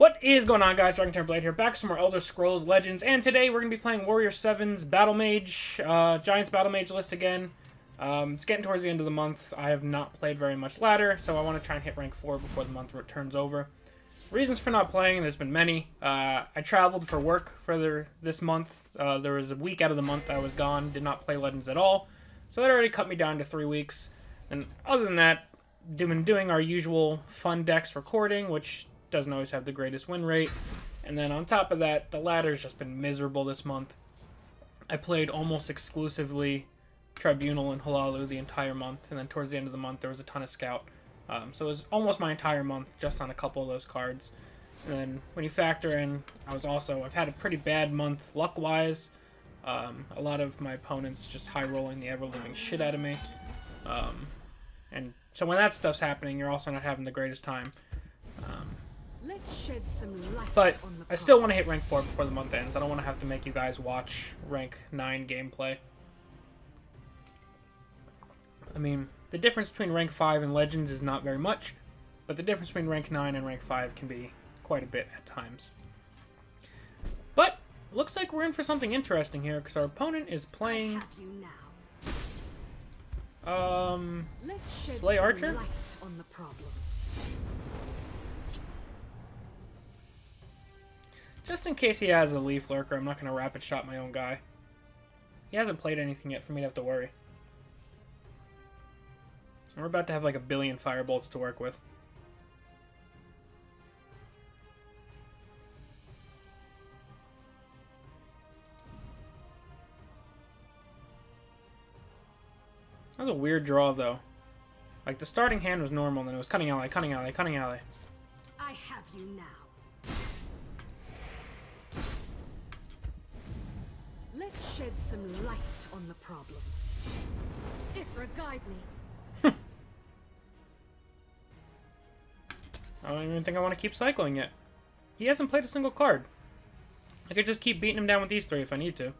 What is going on, guys? DragonTamerBlayde here, back with some more Elder Scrolls Legends, and today we're going to be playing Warriors7's Battlemage, Giants Battlemage list again. It's getting towards the end of the month. I have not played very much ladder, so I want to try and hit rank 4 before the month turns over. Reasons for not playing, there's been many. I traveled for work for this month. There was a week out of the month I was gone, did not play Legends at all, so that already cut me down to 3 weeks. And other than that, doing our usual fun decks recording, which doesn't always have the greatest win rate. And then on top of that, the ladder's just been miserable this month. I played almost exclusively Tribunal and Halalu the entire month, and then towards the end of the month there was a ton of Scout. So it was almost my entire month just on a couple of those cards. And then when you factor in, I've had a pretty bad month luck-wise. A lot of my opponents just high-rolling the ever-living shit out of me. And so when that stuff's happening, you're also not having the greatest time. Let's shed some light But on the I still want to hit rank 4 before the month ends. I don't want to have to make you guys watch rank 9 gameplay. I mean, the difference between rank 5 and Legends is not very much, but the difference between rank 9 and rank 5 can be quite a bit at times. But looks like we're in for something interesting here, because our opponent is playing Slay Archer. Light on the problem. Just in case he has a Leaf Lurker, I'm not going to rapid shot my own guy. He hasn't played anything yet for me to have to worry. And we're about to have like a billion Firebolts to work with. That was a weird draw, though. Like, the starting hand was normal, and then it was Cunning Ally, Cunning Ally, Cunning Ally. I have you now. Let's shed some light on the problem. Ifra, guide me. I don't even think I want to keep cycling yet. He hasn't played a single card. I could just keep beating him down with these 3 if I need to.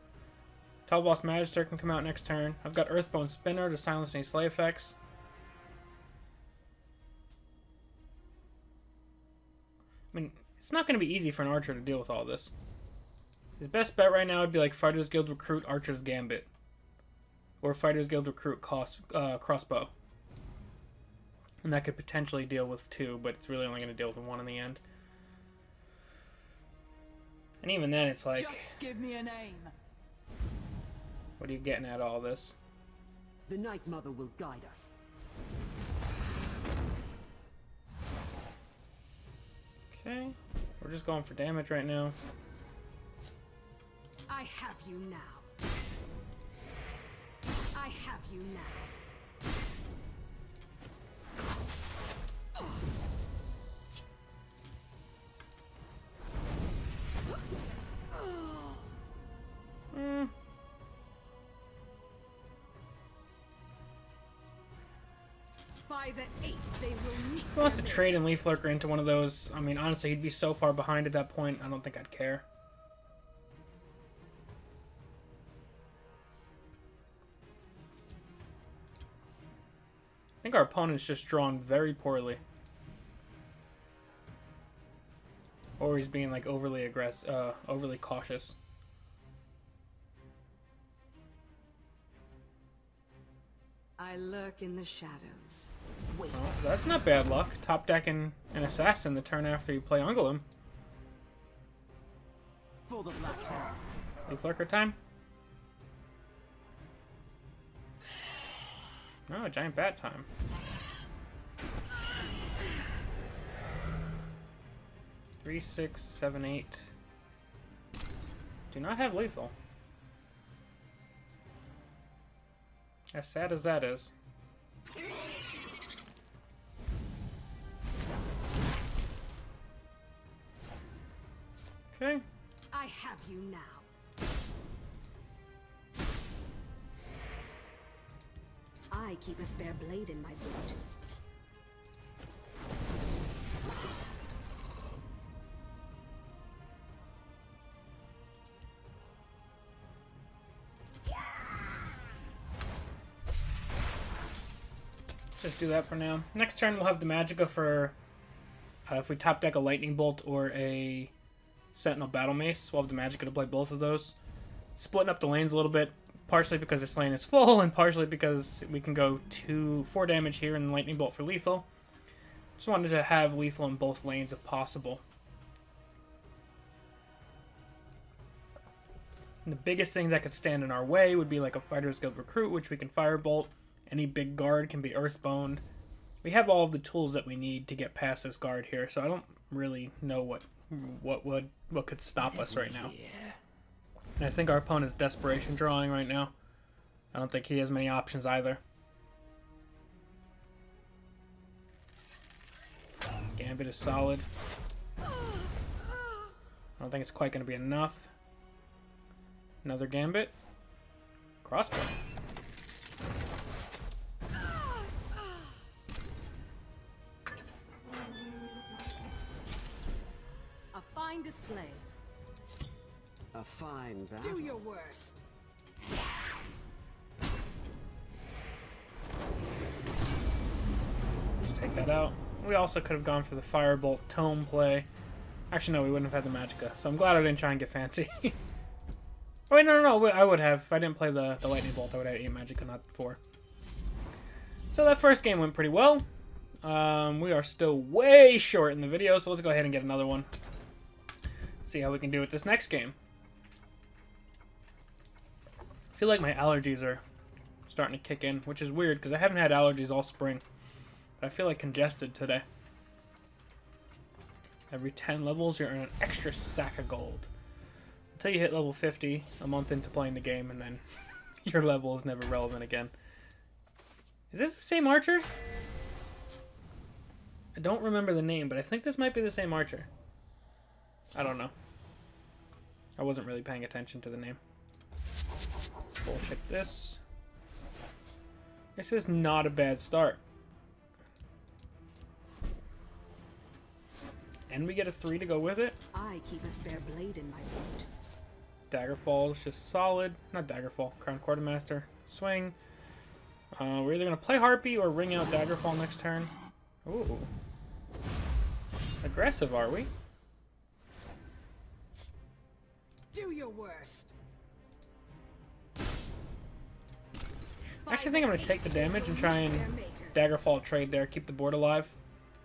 Tall Boss Magister can come out next turn. I've got Earthbone Spinner to silence any Slay effects. I mean, it's not going to be easy for an Archer to deal with all this. His best bet right now would be like Fighters Guild Recruit Archer's Gambit. Or Fighters Guild Recruit Crossbow. And that could potentially deal with 2, but it's really only going to deal with 1 in the end. And even then, it's like, just give me a name. What are you getting at all this? The Night Mother will guide us. Okay, we're just going for damage right now. I have you now. I have you now. By the 8th, they will meet. He wants to trade and Leaf Lurker into one of those. I mean, honestly, he'd be so far behind at that point, I don't think I'd care. I think our opponent's just drawn very poorly. Or he's being like overly aggressive, overly cautious. I lurk in the shadows. Wait. Oh, that's not bad luck. Top decking an Assassin the turn after you play Ungolem. For the black hair. Leaf Lurker time? No, Giant Bat time. Three, 6, 7, 8. Do not have lethal. As sad as that is. Okay. I have you now. I keep a spare blade in my boot. Just do that for now. Next turn we'll have the Magicka for If we top deck a Lightning Bolt or a Sentinel Battle Mace, we'll have the Magicka to play both of those. Splitting up the lanes a little bit, partially because this lane is full, and partially because we can go 4 damage here and Lightning Bolt for lethal. Just wanted to have lethal in both lanes if possible. And the biggest things that could stand in our way would be like a Fighter's Guild Recruit, which we can Firebolt. Any big guard can be Earthboned. We have all of the tools that we need to get past this guard here, so I don't really know what could stop us right now. And I think our opponent's desperation drawing right now. I don't think he has many options either. Gambit is solid. I don't think it's quite going to be enough. Another Gambit. Crossbow. A fine display. A fine battle. Do your worst. Just take that out. We also could have gone for the Firebolt Tome play. Actually, no, we wouldn't have had the Magicka. So I'm glad I didn't try and get fancy. Oh, wait, no, I would have. If I didn't play the Lightning Bolt, I would have had 8 Magicka, not 4. So that first game went pretty well. We are still way short in the video, so let's go ahead and get another one. See how we can do with this next game. I feel like my allergies are starting to kick in, which is weird because I haven't had allergies all spring. But I feel like congested today. Every 10 levels, you earn an extra sack of gold. Until you hit level 50 a month into playing the game, and then your level is never relevant again. Is this the same archer? I don't remember the name, but I think this might be the same archer. I don't know. I wasn't really paying attention to the name. Let's bullshit this. This is not a bad start. And we get a 3 to go with it. I keep a spare blade in my boot. Daggerfall is just solid. Not Daggerfall. Crown Quartermaster. Swing. We're either going to play Harpy or ring out Daggerfall next turn. Ooh. Aggressive, are we? Do your worst. Actually, I think I'm going to take the damage and try and Daggerfall trade there. Keep the board alive.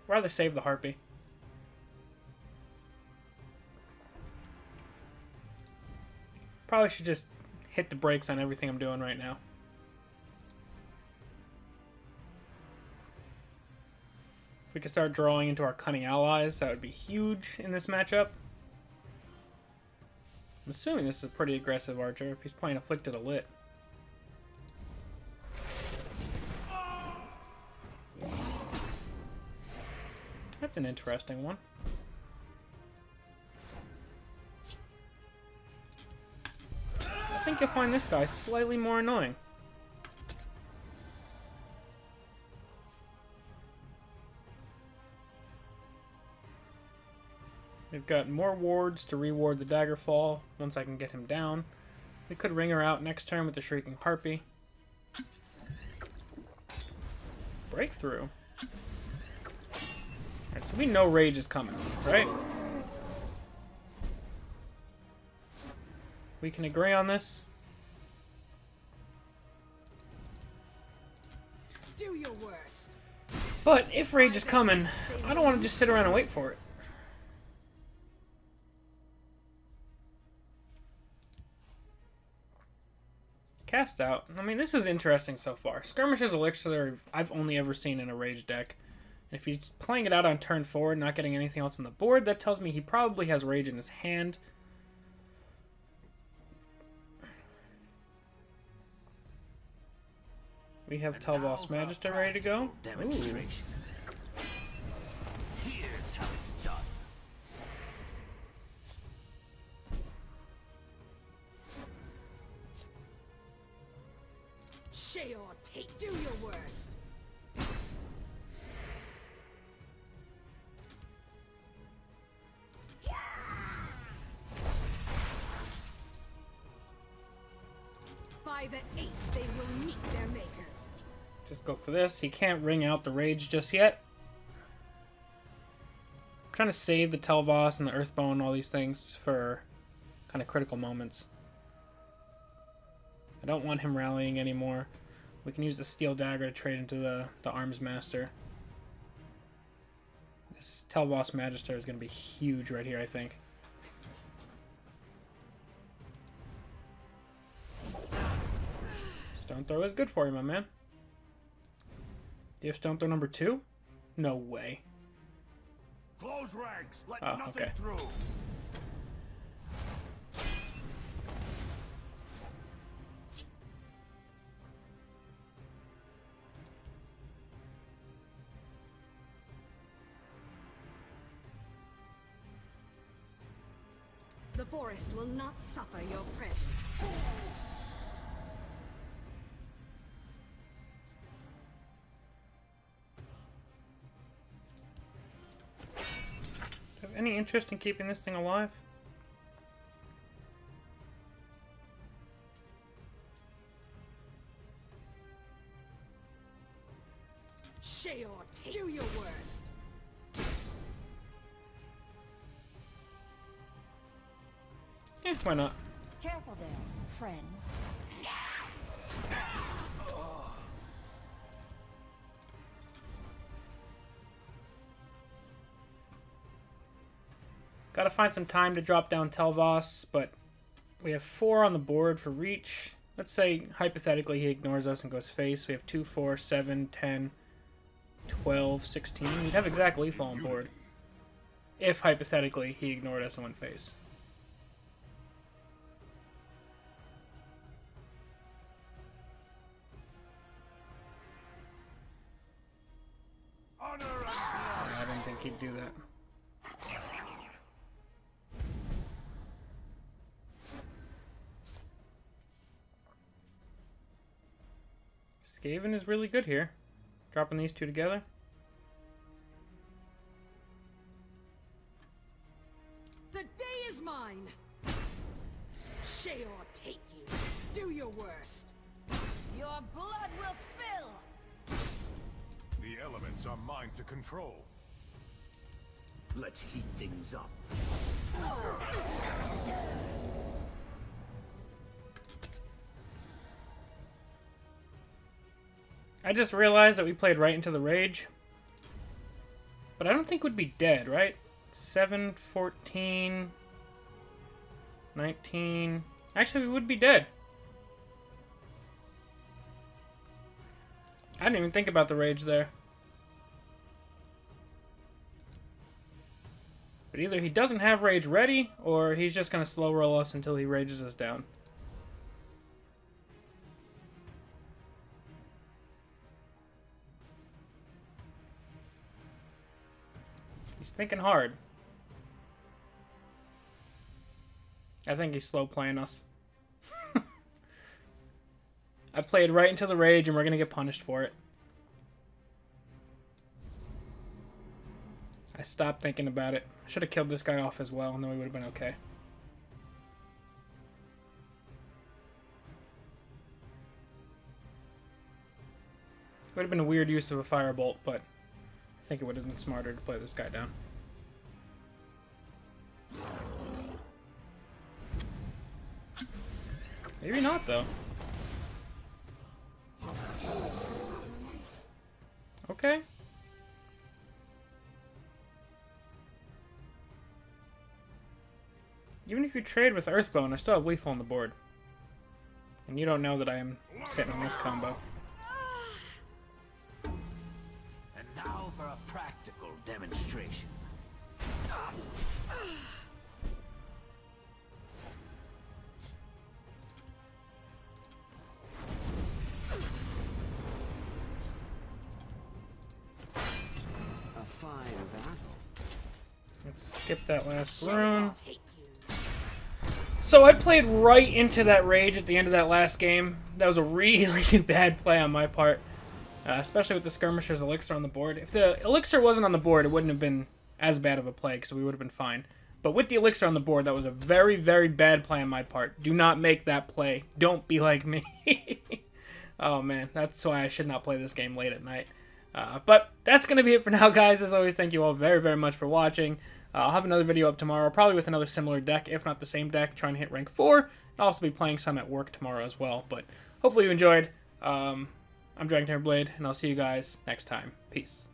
Rather save the Harpy. Probably should just hit the brakes on everything I'm doing right now. If we could start drawing into our cunning allies, that would be huge in this matchup. I'm assuming this is a pretty aggressive archer if he's playing Afflicted Elit. That's an interesting one. I think you'll find this guy slightly more annoying. We've got more wards to reward the Daggerfall once I can get him down. We could ring her out next turn with the Shrieking Harpy. Breakthrough. Alright, so we know Rage is coming, right? We can agree on this. Do your worst. But if Rage is coming, I don't want to just sit around and wait for it. Cast out. I mean, this is interesting so far. Skirmisher's Elixir I've only ever seen in a Rage deck. If he's playing it out on turn 4, not getting anything else on the board, that tells me he probably has Rage in his hand. We have Tel'Voss Magister ready to go. Demonstration. Here's how it's done. Share or take. Do your worst. By the 8th, they will meet their makers. Just go for this. He can't ring out the Rage just yet. trying to save the Telvos and the Earthbone and all these things for kind of critical moments. I don't want him rallying anymore. We can use the Steel Dagger to trade into the Arms Master. This Telvos Magister is going to be huge right here, I think. Stone Throw is good for you, my man. Do you have Stone Throw number 2? No way. Close ranks. Let Oh, nothing okay. through. The forest will not suffer your presence. Do you have any interest in keeping this thing alive? Share your take. Do your worst. Yeah, why not? Careful there, friend. Gotta find some time to drop down Telvos, but we have 4 on the board for reach. Let's say, hypothetically, he ignores us and goes face. We have 2, 4, 7, 10, 12, 16. We'd have exact lethal on board. If, hypothetically, he ignored us and went face. Honor and blood. I didn't think he'd do that. Skaven is really good here. Dropping these two together. The day is mine. Share or take you. Do your worst. Your blood will spill! The elements are mine to control. Let's heat things up. I just realized that we played right into the rage. But I don't think we'd be dead, right? 7, 14, 19... Actually, we would be dead. I didn't even think about the rage there. But either he doesn't have rage ready, or he's just going to slow roll us until he rages us down. He's thinking hard. I think he's slow playing us. I played right into the rage and we're going to get punished for it. I stopped thinking about it. I should have killed this guy off as well and then we would have been okay. It would have been a weird use of a firebolt, but I think it would have been smarter to play this guy down. Maybe not, though. Okay. Even if you trade with Earthbone, I still have lethal on the board. And you don't know that I am sitting on this combo. And now for a practical demonstration. A fine battle. Let's skip that last rune. Take you. So I played right into that rage at the end of that last game. That was a really bad play on my part. Especially with the Skirmisher's Elixir on the board. If the Elixir wasn't on the board, it wouldn't have been as bad of a play, because we would have been fine. But with the Elixir on the board, that was a very, very bad play on my part. Do not make that play. Don't be like me. Oh, man. That's why I should not play this game late at night. But that's going to be it for now, guys. As always, thank you all very, very much for watching. I'll have another video up tomorrow, probably with another similar deck, if not the same deck, trying to hit rank 4. I'll also be playing some at work tomorrow as well. But hopefully you enjoyed. I'm DragonTamerBlayde, and I'll see you guys next time. Peace.